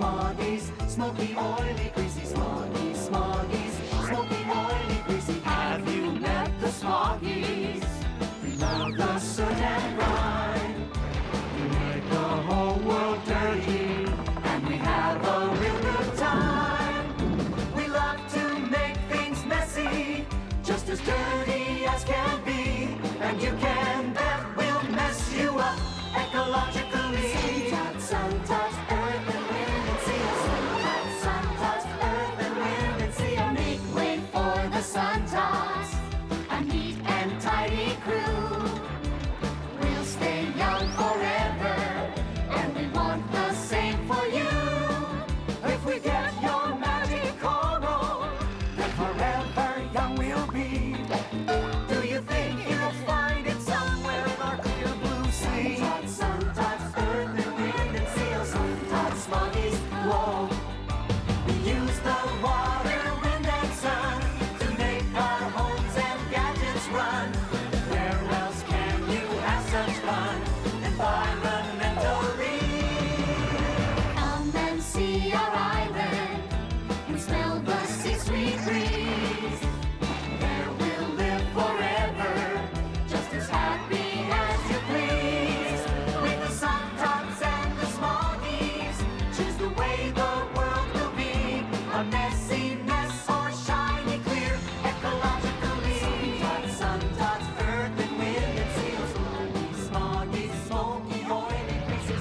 Smoggies, smoky, oily, greasy. Smoggies, Smoggies, smoky, oily, greasy. Have you met the Smoggies? We love the soot and grime. We make the whole world dirty, and we have a real good time. We love to make things messy, just as dirty as can be. And you can bet we'll mess you up ecologically. Sun touch, earth and wind and sea. Sun touch, earth and wind and sea. Make way for the sun tots, a neat and tidy crew. We'll stay young forever, and we want the same for you. If we get your magic coral, then forever young we'll be. Do you think you'll find it somewhere in our clear blue sea? Sun tots, earth and wind and sea. Sun tots, Smoggies, whoa. We use the water, wind and sun to make our homes and gadgets run. Where else can you have such fun environmentally? Come and see our island and smell the sea sweet breeze. There we'll live forever, just as happy as you please. With the sun tops and the Smoggies, choose the way the world will be. A messy mess or shiny clear ecologically. Sun tots, earth and wind and sea. Smoggies, Smoggies, smoky, oily, greasy.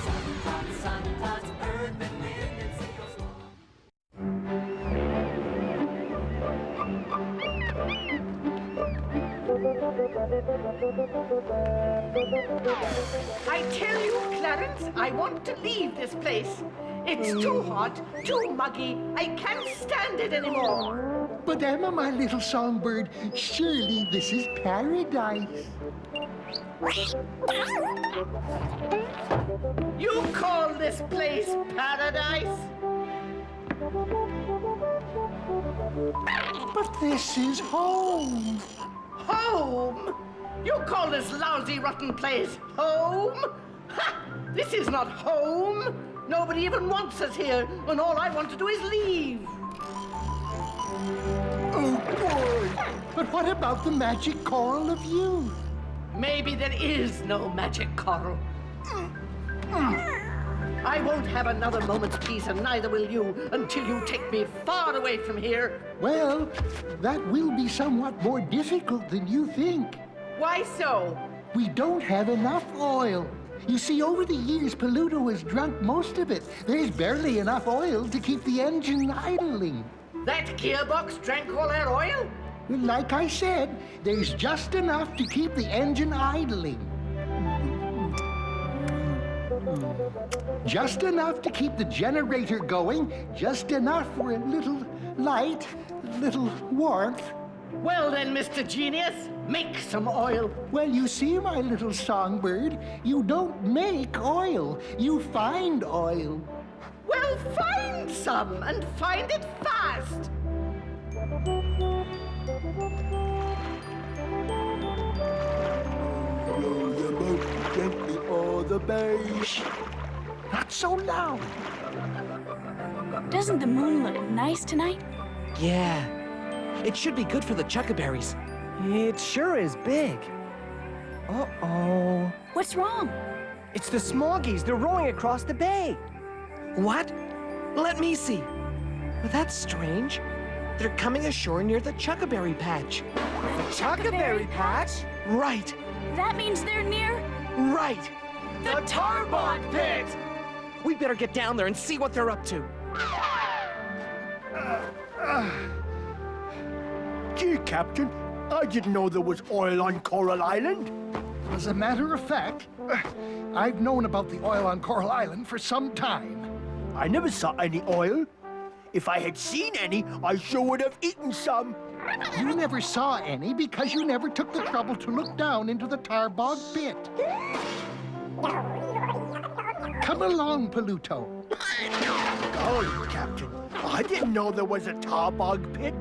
Sun tots, earth and wind and sea. I tell you, Clarence, I want to leave this place. It's too hot, too muggy. I can't stand it anymore. But Emma, my little songbird, surely this is paradise. You call this place paradise? But this is home. Home? You call this lousy, rotten place home? Ha! This is not home. Nobody even wants us here, and all I want to do is leave. Oh, boy. But what about the magic coral of youth? Maybe there is no magic coral. I won't have another moment's peace, and neither will you, until you take me far away from here. Well, that will be somewhat more difficult than you think. Why so? We don't have enough oil. You see, over the years, Paluto has drunk most of it. There's barely enough oil to keep the engine idling. That gearbox drank all our oil? Like I said, there's just enough to keep the engine idling. Just enough to keep the generator going, just enough for a little light, a little warmth. Well then, Mr. Genius, make some oil. Well, you see, my little songbird, you don't make oil, you find oil. Well, find some, and find it fast. Row your boat gently o'er the bay. Not so loud. Doesn't the moon look nice tonight? Yeah. It should be good for the chuckaberries. It sure is big. Uh-oh. What's wrong? It's the Smoggies. They're rowing across the bay. What? Let me see. Well, that's strange. They're coming ashore near the chuckaberry patch. The Chuckaberry Patch? Right. That means they're near Right. The Tarbog Pit! We better get down there and see what they're up to. Gee, Captain, I didn't know there was oil on Coral Island. As a matter of fact, I've known about the oil on Coral Island for some time. I never saw any oil. If I had seen any, I sure would have eaten some. You never saw any because you never took the trouble to look down into the Tarbog pit. Come along, Paluto. Golly, Captain, I didn't know there was a Tarbog pit.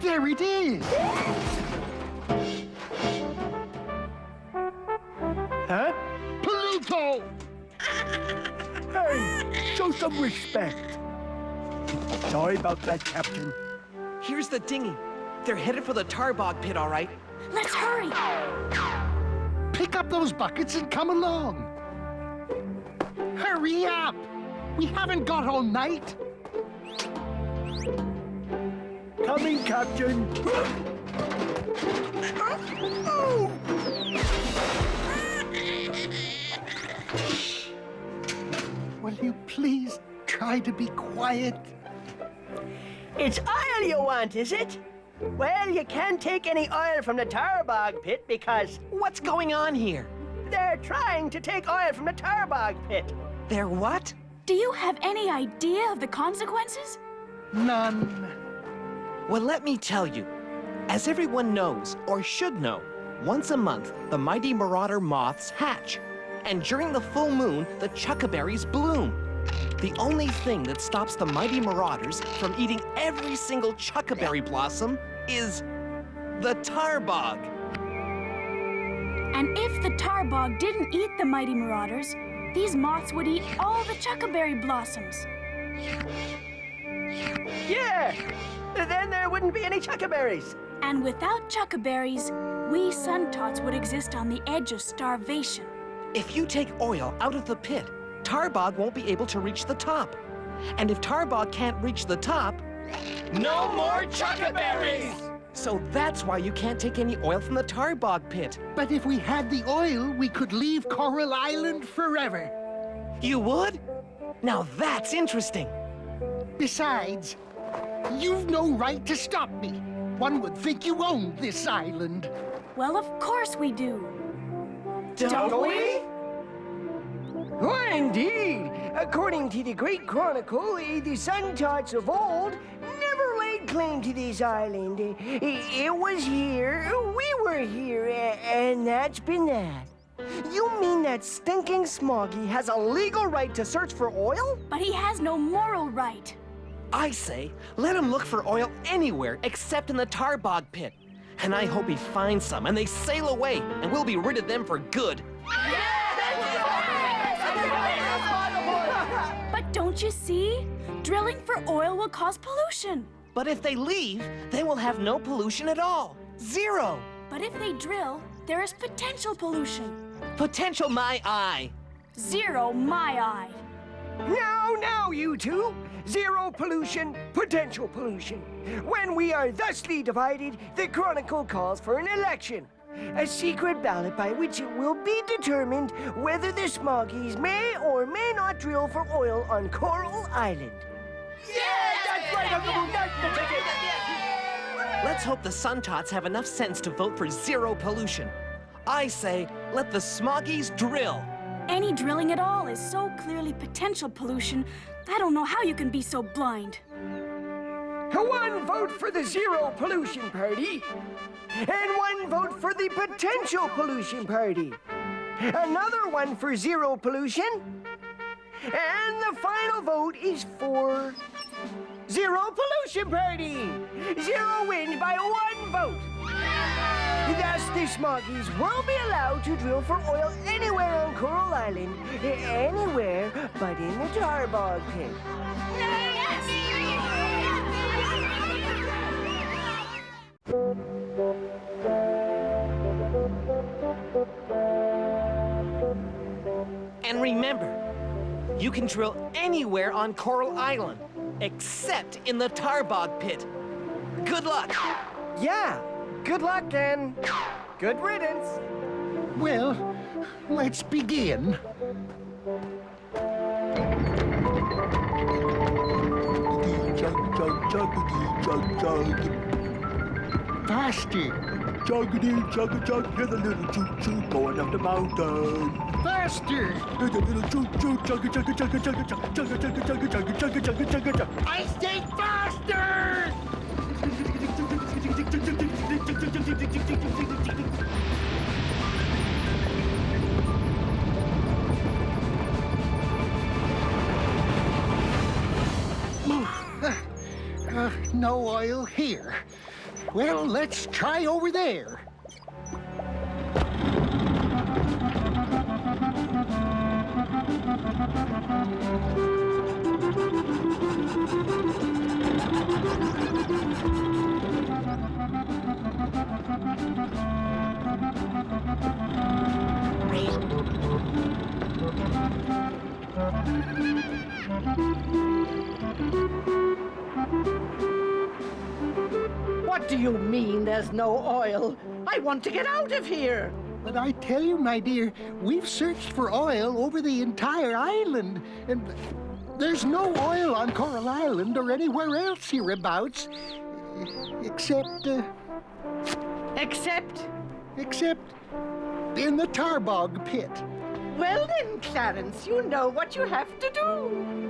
There it is. Huh? Pluto! Hey, show some respect. Sorry about that, Captain. Here's the dinghy. They're headed for the tar bog pit, all right. Let's hurry. Pick up those buckets and come along. Hurry up! We haven't got all night. Coming, Captain. Will you please try to be quiet? It's oil you want, is it? Well, you can't take any oil from the tar bog pit because What's going on here? they're trying to take oil from the tar bog pit. They're what? Do you have any idea of the consequences? None. Well, let me tell you. As everyone knows, or should know, once a month, the mighty marauder moths hatch. And during the full moon, the chuckaberries bloom. The only thing that stops the mighty marauders from eating every single chuckaberry blossom is the tar bog. And if the tar bog didn't eat the mighty marauders, these moths would eat all the chuckaberry blossoms. Yeah! Then there wouldn't be any chuckaberries. And without chuckaberries, we suntots would exist on the edge of starvation. If you take oil out of the pit, tar bog won't be able to reach the top. And if tar bog can't reach the top, no more chuckaberries! So that's why you can't take any oil from the tar bog pit. But if we had the oil, we could leave Coral Island forever. You would? Now that's interesting. Besides, you've no right to stop me. One would think you owned this island. Well, of course we do. Don't we? Why, indeed. According to the Great Chronicle, the Suntots of old never laid claim to this island. It was here, we were here, and that's been that. You mean that stinking Smoggy has a legal right to search for oil? But he has no moral right. I say, let him look for oil anywhere except in the tar bog pit. And I hope he finds some and they sail away and we'll be rid of them for good. But don't you see? Drilling for oil will cause pollution. But if they leave, they will have no pollution at all. Zero. But if they drill, there is potential pollution. Potential my eye. Zero, my eye. Now, you two. Zero pollution, potential pollution. When we are thusly divided, the Chronicle calls for an election. A secret ballot by which it will be determined whether the Smoggies may or may not drill for oil on Coral Island. Let's hope the Suntots have enough sense to vote for zero pollution. I say, let the Smoggies drill. Any drilling at all is so clearly potential pollution, I don't know how you can be so blind. One vote for the Zero Pollution Party, and one vote for the Potential Pollution Party. Another one for Zero Pollution, and the final vote is for Zero Pollution Party. Zero wins by one vote. Thus, the Smoggies will be allowed to drill for oil anywhere on Coral Island, anywhere but in the tar bog pit. And remember, you can drill anywhere on Coral Island, except in the tar bog pit. Good luck. Yeah, good luck and good riddance. Well, let's begin. Chug, chug, chuggity, chug, chug. Faster. Chuggity, chug, chug. Hear the little choo-choo going up the mountain. Faster. Hear the little choo-choo, chugga, chugga, chugga, chugga, chugga, chugga, chugga, chugga, chugga, chugga, chugga, chugga, chugga. I say faster! No oil here. Well, let's try over there. What do you mean there's no oil? I want to get out of here. But I tell you, my dear, we've searched for oil over the entire island, and there's no oil on Coral Island or anywhere else hereabouts, except in the Tarbog pit. Well then, Clarence, you know what you have to do.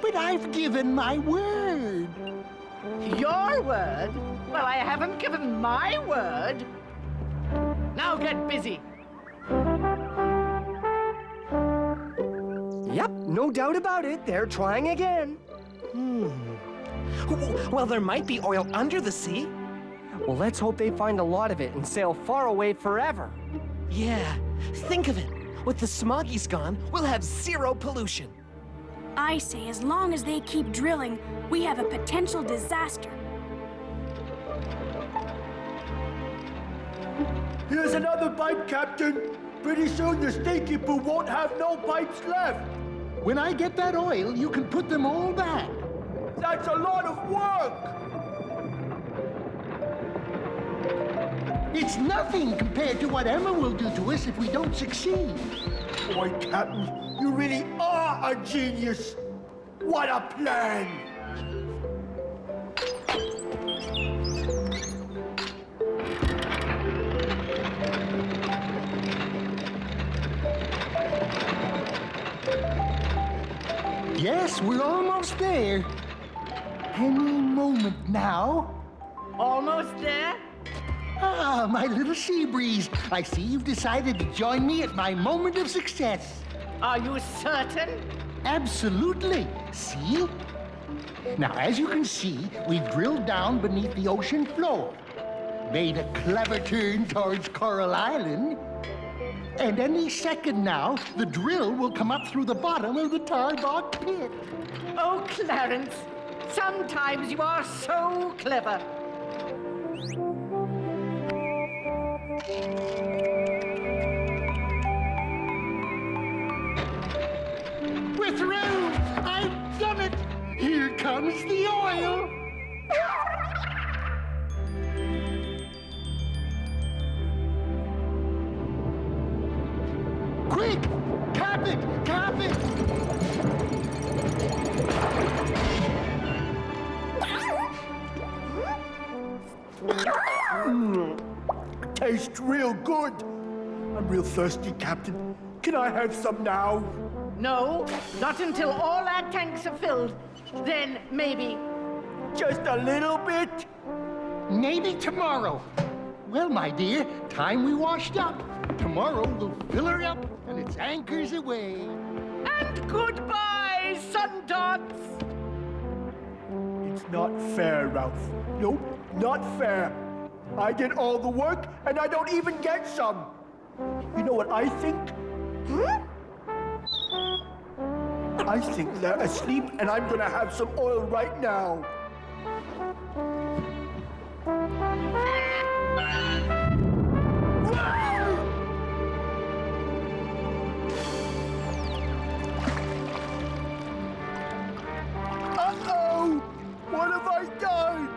But I've given my word. Your word? Well, I haven't given my word. Now get busy. Yep, no doubt about it. They're trying again. Well, there might be oil under the sea. Well, let's hope they find a lot of it and sail far away forever. Yeah, think of it. With the Smoggies gone, we'll have zero pollution. I say as long as they keep drilling, we have a potential disaster. Here's another pipe, Captain. Pretty soon the Stinky Poo won't have no pipes left. When I get that oil, you can put them all back. That's a lot of work. It's nothing compared to what Emma will do to us if we don't succeed. Boy, Captain, you really are a genius. What a plan. Yes, we're almost there. Any moment now. Almost there? Ah, my little sea breeze. I see you've decided to join me at my moment of success. Are you certain? Absolutely. See? Now, as you can see, we've drilled down beneath the ocean floor, made a clever turn towards Coral Island, and any second now, the drill will come up through the bottom of the Tarbog pit. Oh, Clarence, sometimes you are so clever. We're through! I've done it! Here comes the oil! Quick! Cap it! Cap it! Tastes real good. I'm real thirsty, Captain. Can I have some now? No, not until all our tanks are filled. Then maybe. Just a little bit? Maybe tomorrow. Well, my dear, time we washed up. Tomorrow we'll fill her up and it's anchors away. And goodbye, Sundots! It's not fair, Ralph. Nope, not fair. I did all the work and I don't even get some. You know what I think? I think they're asleep and I'm gonna have some oil right now. Uh-oh! What have I done?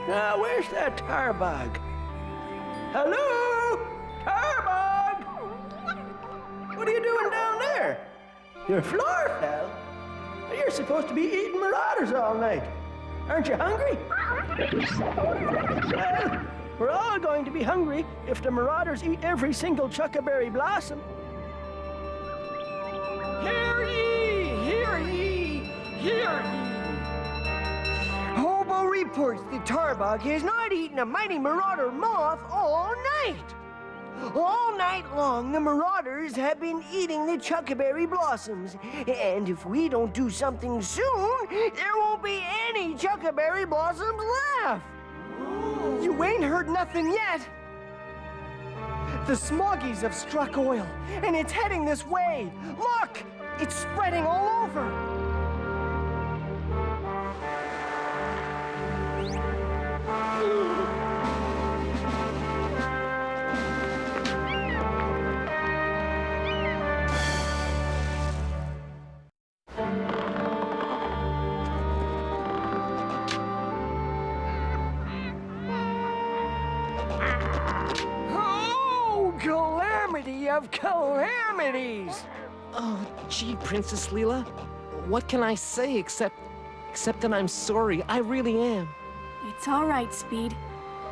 Now, where's that Tarbog? Hello? Tarbog! What are you doing down there? Your floor fell? You're supposed to be eating marauders all night. Aren't you hungry? Well, we're all going to be hungry if the marauders eat every single chuckaberry blossom. Hear ye! Hear ye! Hear ye! Hobo reports the Tarbog has not eaten a mighty marauder moth all night. All night long, the marauders have been eating the chuckaberry blossoms. And if we don't do something soon, there won't be any chuckaberry blossoms left. You ain't heard nothing yet. The Smoggies have struck oil, and it's heading this way. Look! It's spreading all over. Calamity of calamities! Oh, gee, Princess Leela. What can I say except that I'm sorry. I really am. It's all right, Speed.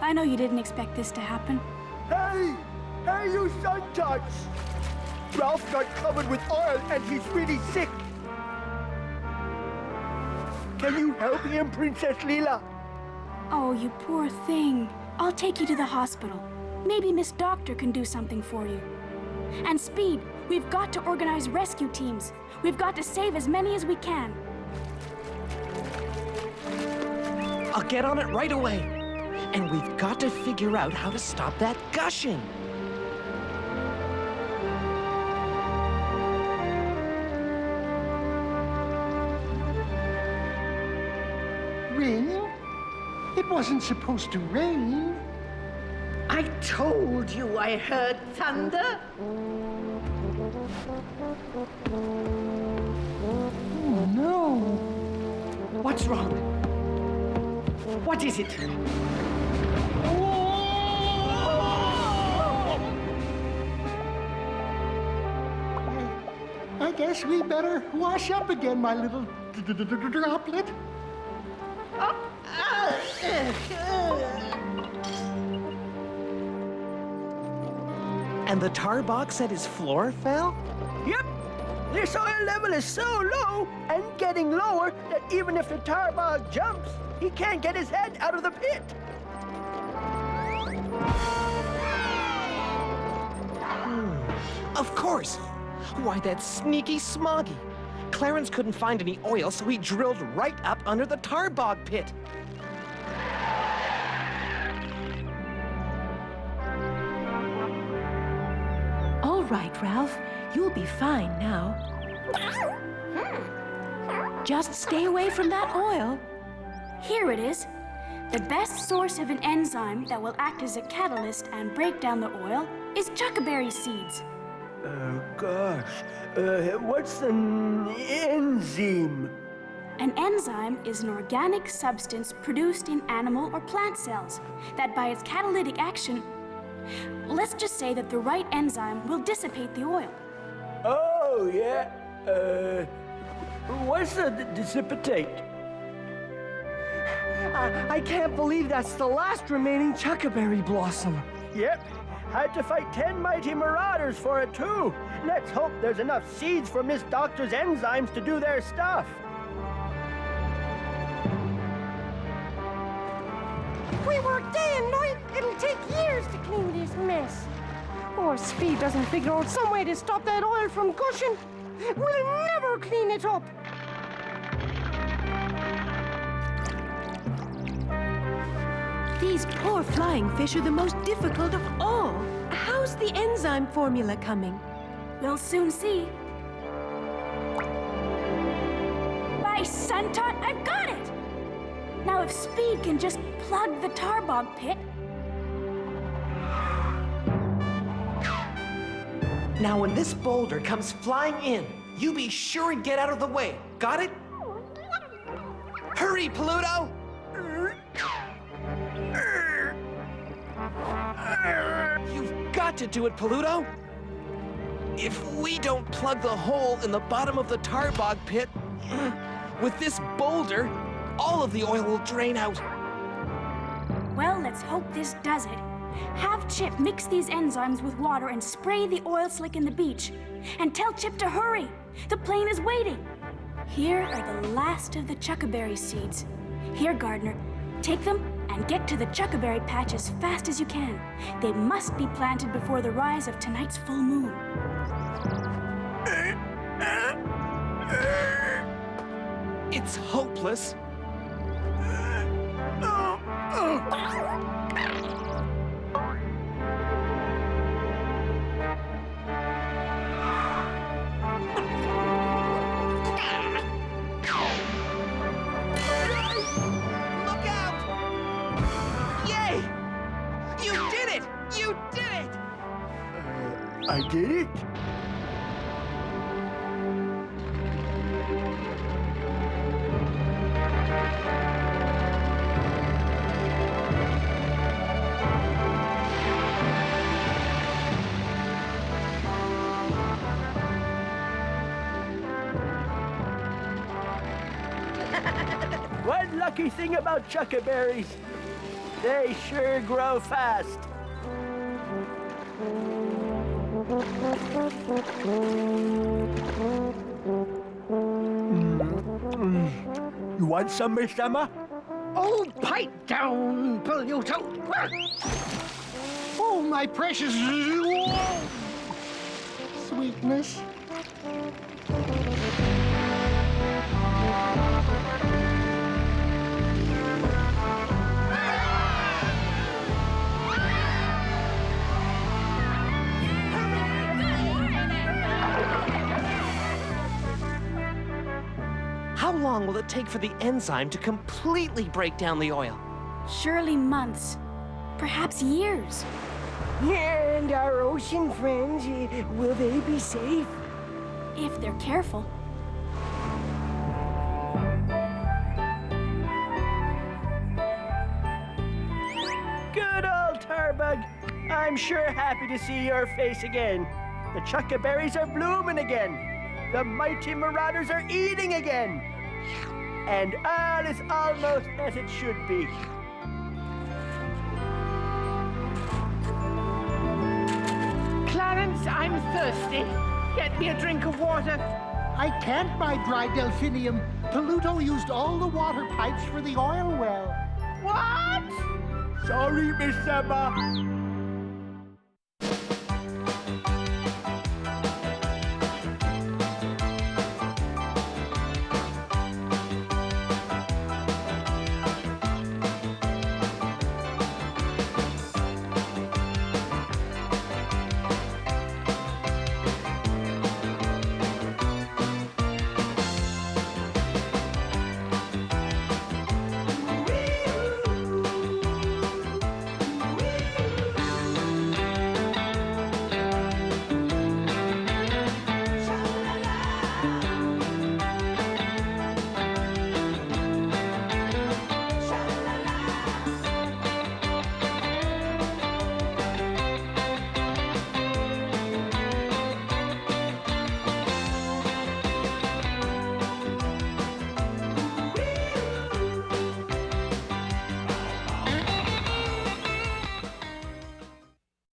I know you didn't expect this to happen. Hey! Hey, you suntucks! Ralph got covered with oil and he's really sick. Can you help him, Princess Leela? Oh, you poor thing. I'll take you to the hospital. Maybe Miss Doctor can do something for you. And Speed, we've got to organize rescue teams. We've got to save as many as we can. I'll get on it right away. And we've got to figure out how to stop that gushing. Rain? It wasn't supposed to rain. I told you I heard thunder. Oh, no. What's wrong? What is it? I guess we better wash up again, my little droplet. And the tar box at his floor fell? Yep. This oil level is so low and getting lower that even if the Tarbog jumps, he can't get his head out of the pit. Of course. Why, that sneaky Smoggy. Clarence couldn't find any oil, so he drilled right up under the Tarbog pit. All right, Ralph. You'll be fine now. Just stay away from that oil. Here it is. The best source of an enzyme that will act as a catalyst and break down the oil is chuckaberry seeds. What's an enzyme? An enzyme is an organic substance produced in animal or plant cells that by its catalytic action, let's just say that the right enzyme will dissipate the oil. Oh, yeah. What's a dissipate? I can't believe that's the last remaining chuckaberry blossom. Yep. Had to fight 10 mighty marauders for it, too. Let's hope there's enough seeds for Miss Doctor's enzymes to do their stuff. We work day and night. It'll take years to clean this mess. Or Speed doesn't figure out some way to stop that oil from gushing. We'll never clean it up. These poor flying fish are the most difficult of all. How's the enzyme formula coming? We'll soon see. By Suntot, I've got it! Now if Speed can just plug the Tarbog pit. Now when this boulder comes flying in, you be sure and get out of the way. Got it? Hurry, Pluto! You've got to do it, Pluto! If we don't plug the hole in the bottom of the Tarbog pit, with this boulder, all of the oil will drain out. Well, let's hope this does it. Have Chip mix these enzymes with water and spray the oil slick in the beach. And tell Chip to hurry. The plane is waiting. Here are the last of the chuckaberry seeds. Here, Gardener, take them and get to the chuckaberry patch as fast as you can. They must be planted before the rise of tonight's full moon. It's hopeless. Look out! Yay! You did it! You did it! I did it? One lucky thing about chuckaberries, they sure grow fast. You want some, Miss Emma? Oh, pipe down, Pluto! Oh, my precious sweetness. How long will it take for the enzyme to completely break down the oil? Surely months, perhaps years. And our ocean friends, will they be safe? If they're careful. Good old Tarbug. I'm sure happy to see your face again. The chuckaberries are blooming again. The mighty marauders are eating again. And all is almost as it should be. Clarence, I'm thirsty. Get me a drink of water. I can't, my dry delphinium. Pluto used all the water pipes for the oil well. What? Sorry, Miss Emma.